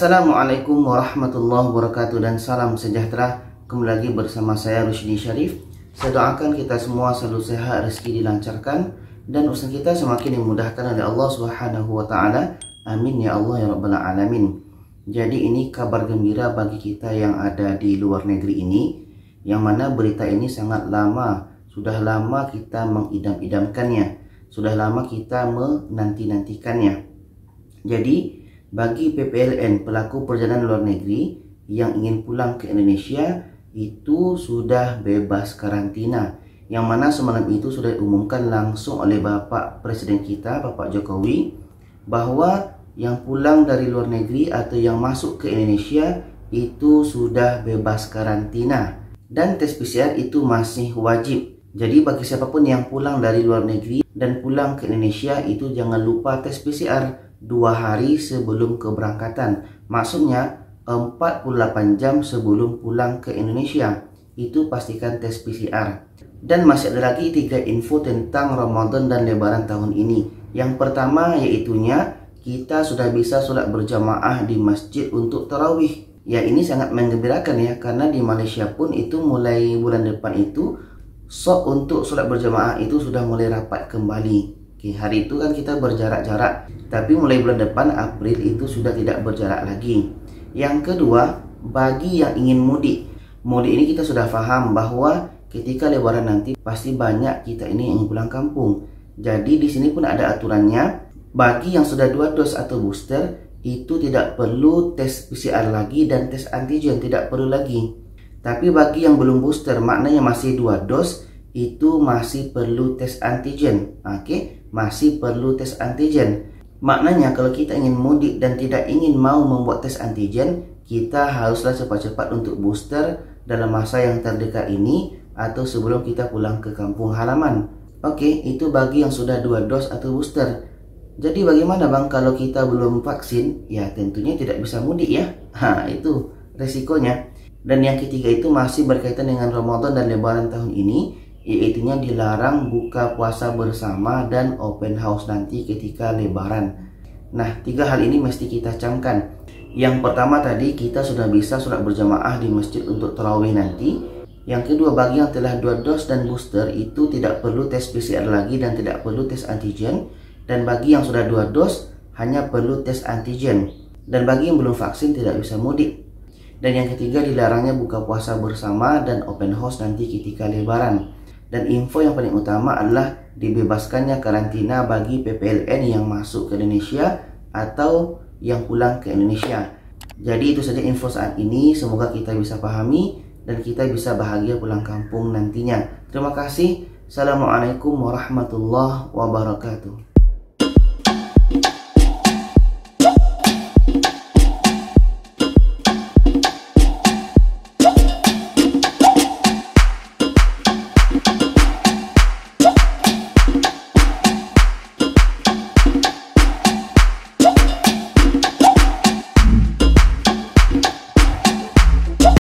Assalamualaikum warahmatullahi wabarakatuh dan salam sejahtera. Kembali lagi bersama saya Rushdi Syarif. Saya doakan kita semua selalu sehat, rezeki dilancarkan, dan usaha kita semakin dimudahkan oleh Allah Subhanahu wa taala. Amin ya Allah ya rabbal alamin. Jadi ini kabar gembira bagi kita yang ada di luar negeri ini, yang mana berita ini sangat lama, sudah lama kita mengidam-idamkannya, sudah lama kita menanti-nantikannya. Jadi bagi PPLN, pelaku perjalanan luar negeri yang ingin pulang ke Indonesia, itu sudah bebas karantina. Yang mana semalam itu sudah diumumkan langsung oleh Bapak Presiden kita, Bapak Jokowi, bahwa yang pulang dari luar negeri atau yang masuk ke Indonesia itu sudah bebas karantina. Dan tes PCR itu masih wajib. Jadi bagi siapapun yang pulang dari luar negeri dan pulang ke Indonesia itu jangan lupa tes PCR 2 hari sebelum keberangkatan. Maksudnya 48 jam sebelum pulang ke Indonesia itu pastikan tes PCR. Dan masih ada lagi 3 info tentang Ramadan dan Lebaran tahun ini. Yang pertama yaitunya kita sudah bisa sholat berjamaah di masjid untuk tarawih. Ya, ini sangat menggembirakan ya, karena di Malaysia pun itu mulai bulan depan itu untuk sholat berjamaah itu sudah mulai rapat kembali. Oke, hari itu kan kita berjarak-jarak, tapi mulai bulan depan April itu sudah tidak berjarak lagi. Yang kedua, bagi yang ingin mudik ini kita sudah paham bahwa ketika Lebaran nanti pasti banyak kita ini yang pulang kampung. Jadi di sini pun ada aturannya. Bagi yang sudah 2 dos atau booster itu tidak perlu tes PCR lagi dan tes antigen tidak perlu lagi. Tapi bagi yang belum booster, maknanya masih 2 dos, itu masih perlu tes antigen. Oke, masih perlu tes antigen. Maknanya kalau kita ingin mudik dan tidak ingin mau membuat tes antigen, kita haruslah cepat-cepat untuk booster dalam masa yang terdekat ini atau sebelum kita pulang ke kampung halaman. Oke, itu bagi yang sudah 2 dos atau booster. Jadi bagaimana bang kalau kita belum vaksin? Ya tentunya tidak bisa mudik ya. Itu resikonya. Dan yang ketiga itu masih berkaitan dengan Ramadan dan Lebaran tahun ini, yaitunya dilarang buka puasa bersama dan open house nanti ketika Lebaran. Nah, 3 hal ini mesti kita camkan. Yang pertama tadi kita sudah bisa sholat berjamaah di masjid untuk tarawih nanti. Yang kedua, bagi yang telah 2 dos dan booster itu tidak perlu tes PCR lagi dan tidak perlu tes antigen. Dan bagi yang sudah 2 dos hanya perlu tes antigen. Dan bagi yang belum vaksin tidak bisa mudik. Dan yang ketiga, dilarangnya buka puasa bersama dan open house nanti ketika Lebaran. Dan info yang paling utama adalah dibebaskannya karantina bagi PPLN yang masuk ke Indonesia atau yang pulang ke Indonesia. Jadi itu saja info saat ini, semoga kita bisa pahami dan kita bisa bahagia pulang kampung nantinya. Terima kasih. Assalamualaikum warahmatullahi wabarakatuh.